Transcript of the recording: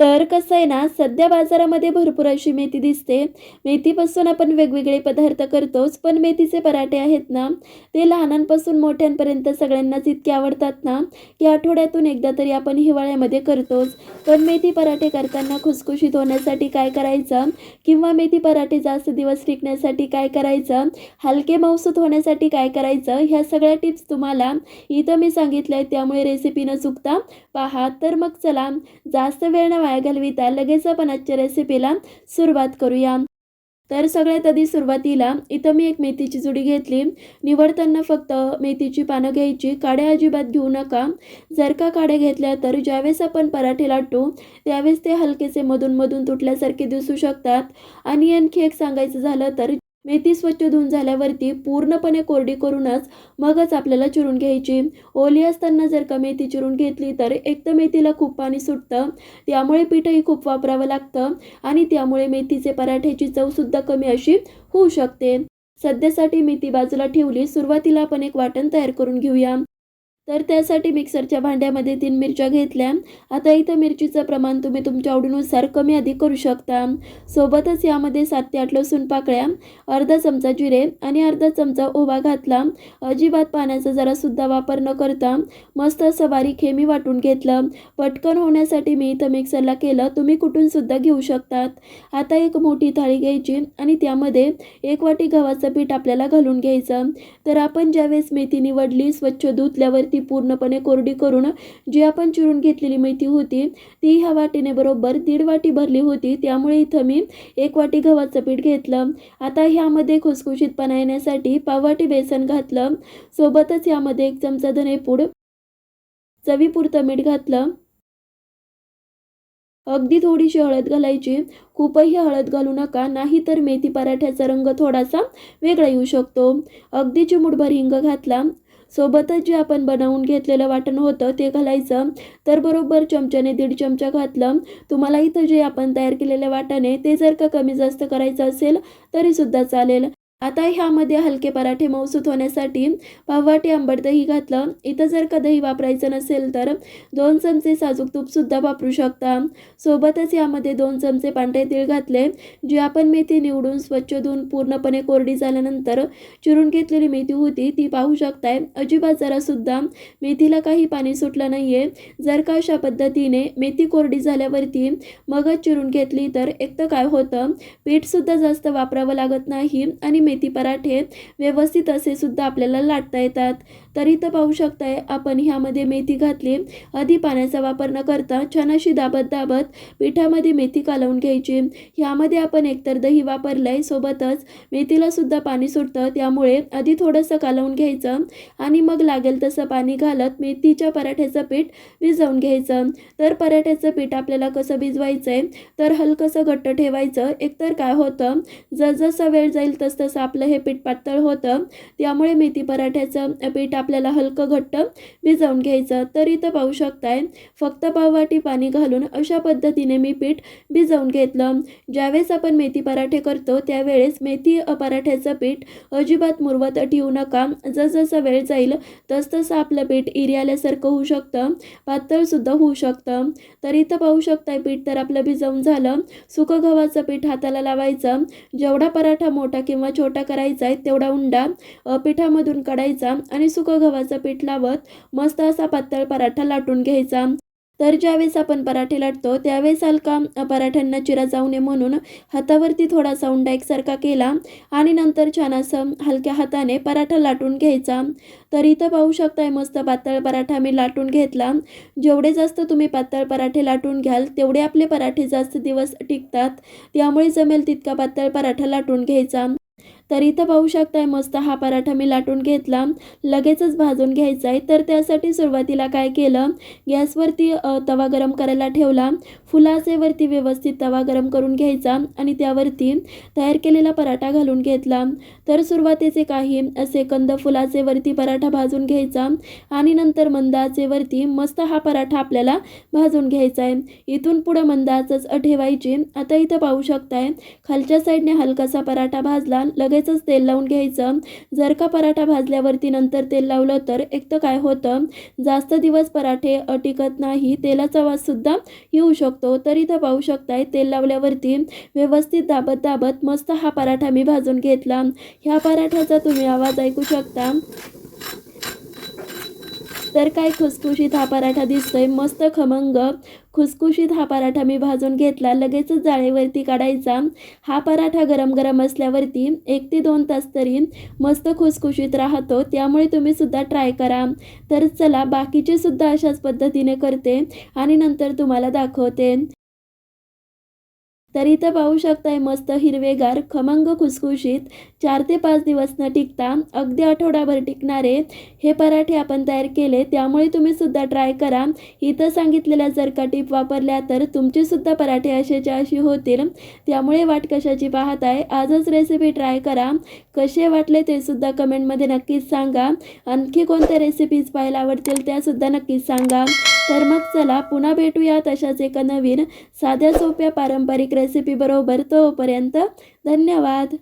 तर कसं आहे ना, सध्या बाजारामध्ये भरपूर अशी मेथी दिसते. मेथीपासून आपण वेगवेगळे पदार्थ करतोच, पण मेथीचे पराठे आहेत ना, ते लहानांपासून मोठ्यांपर्यंत सगळ्यांनाच इतके आवडतात ना, की आठवड्यातून एकदा तरी आपण हिवाळ्यामध्ये करतोच. पण मेथी पराठे करताना खुसखुशीत होण्यासाठी काय करायचं? किंवा मेथी पराठे जास्त दिवस टिकण्यासाठी काय करायचं? हलके मऊसूत होण्यासाठी काय करायचं? ह्या सगळ्या टिप्स तुम्हाला इथं मी सांगितल्या आहेत. त्यामुळे रेसिपी न चुकता पहा. तर मग चला, जास्त वेळ न वाया घालविता लगेच आपण आजच्या रेसिपीला सुरुवात करूया. तर सगळ्यात आधी सुरुवातीला इथं मी एक मेथीची जुडी घेतली. निवडताना फक्त मेथीची पानं घ्यायची, काड्या अजिबात घेऊ नका. जर का काड्या घेतल्या तर ज्यावेळेस आपण पराठे लाटू त्यावेळेस ते हलकेसे मधून मधून तुटल्यासारखे दिसू शकतात. आणि आणखी एक सांगायचं झालं तर मेथी स्वच्छ धुवून झाल्यावरती पूर्णपणे कोरडी करूनच मगच आपल्याला चिरून घ्यायची. ओली असताना जर का मेथी चिरून घेतली तर एक तर मेथीला खूप पाणी सुटतं, त्यामुळे पीठही खूप वापरावं लागतं आणि त्यामुळे मेथीचे पराठ्याची चवसुद्धा कमी अशी होऊ शकते. सध्यासाठी मेथी बाजूला ठेवली. सुरुवातीला आपण एक वाटण तयार करून घेऊया. तर त्यासाठी मिक्सरच्या भांड्यामध्ये 3 मिरच्या घेतल्या. आता इथं मिरचीचं प्रमाण तुम्ही तुमच्या आवडीनुसार कमी अधिक करू शकता. सोबतच यामध्ये 7 ते 8 लसूण पाकळ्या, अर्धा चमचा जिरे आणि अर्धा चमचा ओवा घातला. अजिबात पाण्याचा जरासुद्धा वापर न करता मस्त असं बारीक हे मी वाटून घेतलं. पटकन होण्यासाठी मी इथं मिक्सरला केलं, तुम्ही कुठून सुद्धा घेऊ शकतात. आता एक मोठी थाळी घ्यायची आणि त्यामध्ये 1 वाटी गव्हाचं पीठ आपल्याला घालून घ्यायचं. तर आपण ज्यावेळेस मेथी निवडली, स्वच्छ धुतल्यावरती पूर्णपणे कोरडी करून जी आपण चिरून घेतलेली मेथी होती ती ह्या वाटीने बरोबर 1.5 वाटी भरली होती. त्यामुळे इथं मी 1 वाटी गव्हाचं पीठ घेतलं. आता ह्यामध्ये खुसखुशीतपणा येण्यासाठी पाव वाटी बेसन घातलं. सोबतच यामध्ये 1 चमचा धनेपूड, चवीपुरतं मीठ घातलं. अगदी थोडीशी हळद घालायची. खूपही हळद घालू नका, नाहीतर मेथी पराठ्याचा रंग थोडासा वेगळा येऊ शकतो. अगदी चिमूटभर हिंग घातला. सोबतच जे आपण बनवून घेतलेलं वाटण होतं ते घालायचं. तर बरोबर चमच्याने 1.5 चमचा घातलं. तुम्हाला इथं जे आपण तयार केलेलं वाटण आहे ते जर का कमी जास्त करायचं असेल तरीसुद्धा चालेल. आता ह्यामध्ये हलके पराठे मऊसूत होण्यासाठी पाव वाटी आंबट दही घातलं. इथं जर का दही वापरायचं नसेल तर 2 चमचे साजूक तूपसुद्धा वापरू शकता. सोबतच यामध्ये 2 चमचे पांढरे तीळ घातले. जी आपण मेथी निवडून स्वच्छ धुवून पूर्णपणे कोरडी झाल्यानंतर चिरून घेतलेली मेथी होती ती पाहू शकताय. अजिबात जरासुद्धा मेथीला काही पाणी सुटलं नाही आहे. जर का अशा पद्धतीने मेथी कोरडी झाल्यावरती मगच चिरून घेतली तर एक तर काय होतं, पीठसुद्धा जास्त वापरावं लागत नाही आणि मेथी पराठे व्यवस्थित असे सुद्धा आपल्याला लाटता येतात. तर इथं पाहू शकताय आपण ह्यामध्ये मेथी घातली. आधी पाण्याचा वापर न करता छान अशी दाबत दाबत पिठामध्ये मेथी कालवून घ्यायची. ह्यामध्ये आपण एकतर दही वापरलंय, सोबतच मेथीला सुद्धा पाणी सुटतं, त्यामुळे आधी थोडंसं कालवून घ्यायचं आणि मग लागेल तसं पाणी घालत मेथीच्या पराठ्याचं पीठ भिजवून घ्यायचं. तर पराठ्याचं पीठ आपल्याला कसं भिजवायचंय तर हलकंसं घट्ट ठेवायचं. एकतर काय होतं, जसजसा वेळ जाईल तसतसं आपलं हे पीठ पातळ होतं, त्यामुळे मेथी पराठ्याचं पीठ आपल्याला हलकं घट्ट भिजवून घ्यायचं. तर इथं पाहू शकताय फक्त पाव वाटी पाणी घालून अशा पद्धतीने मी पीठ भिजवून घेतलं. ज्यावेळेस आपण मेथी पराठे करतो त्यावेळेस मेथी पराठ्याचं पीठ अजिबात मुरवत ठेवू नका. जसजसा वेळ जाईल तसतसं आपलं पीठ इरी आल्यासारखं होऊ शकतं, पातळसुद्धा होऊ शकतं. तर इथं पाहू शकताय पीठ तर आपलं भिजवून झालं. सुकं गव्हाचं पीठ हाताला लावायचं. जेवढा पराठा मोठा किंवा छोटा करायचा आहे तेवढा उंडा पिठामधून काढायचा आणि सुकं गव्हाचं पीठ लावत मस्त असा पातळ पराठा लाटून घ्यायचा. तर ज्यावेळेस आपण पराठे लाटतो त्यावेळेस हलका पराठ्यांना चिरा जाऊ नये म्हणून हातावरती थोडासा उंडा एकसारखा केला आणि नंतर छान असं हलक्या हाताने पराठा लाटून घ्यायचा. तर इथं पाहू शकताय मस्त पातळ पराठा मी लाटून घेतला. जेवढे जास्त तुम्ही पातळ पराठे लाटून घ्याल तेवढे आपले पराठे जास्त दिवस टिकतात, त्यामुळे जमेल तितका पातळ पराठा लाटून घ्यायचा. तर इथं पाहू शकताय मस्त हा पराठा मी लाटून घेतला. लगेचच भाजून घ्यायचा आहे. तर त्यासाठी सुरुवातीला काय केलं, गॅसवरती तवा गरम करायला ठेवला. फुलाचेवरती व्यवस्थित तवा गरम करून घ्यायचा आणि त्यावरती तयार केलेला पराठा घालून घेतला. तर सुरुवातीचे काही सेकंद फुलाचेवरती पराठा भाजून घ्यायचा आणि नंतर मंद आचेवरती मस्त हा पराठा आपल्याला भाजून घ्यायचा आहे. इथून पुढं मंद आचच ठेवायची. आता इथं पाहू शकताय खालच्या साईडने हलकासा पराठा भाजला. लगेच लगेचच तेल लावून घ्यायचं. जर का पराठा भाजल्यावरती नंतर तेल लावलं तर एक तर काय होतं, जास्त दिवस पराठे टिकत नाही, तेलाचा वाससुद्धा येऊ शकतो. तर इथं पाहू शकताय तेल लावल्यावरती व्यवस्थित दाबत दाबत मस्त हा पराठा मी भाजून घेतला. ह्या पराठ्याचा तुम्ही आवाज ऐकू शकता. तर काय खुसखुशीत हा पराठा दिसतोय, मस्त खमंग खुसखुशीत हा पराठा मी भाजून घेतला. लगेचच जाळीवरती काढायचा. हा पराठा गरम गरम असल्यावरती 1 ते 2 तास तरी मस्त खुसखुशीत राहतो, त्यामुळे तुम्ही सुद्धा ट्राय करा. तर चला बाकीचे सुद्धा अशाच पद्धतीने करते आणि नंतर तुम्हाला दाखवते. तर इथं पाहू शकताय मस्त हिरवेगार खमंग खुसखुशीत 4 ते 5 दिवस न टिकता अगदी आठवडाभर टिकणारे हे पराठे आपण तयार केले, त्यामुळे तुम्ही सुद्धा ट्राय करा. इथं सांगितलेल्या जर का टिप वापरल्या तर तुमचे सुद्धा पराठे असेच्या असे होतील. त्यामुळे वाट कशाची पाहताय, आजच रेसिपी ट्राय करा. कसे वाटले ते सुद्धा कमेंटमध्ये नक्कीच सांगा. आणखी कोणत्या रेसिपीज पाहायला आवडतील त्या सुद्धा नक्कीच सांगा. तर मग चला पुन्हा भेटूया तशाच एका नवीन साध्या सोप्या पारंपरिक रेसिपी बरोबर. तोपर्यंत धन्यवाद.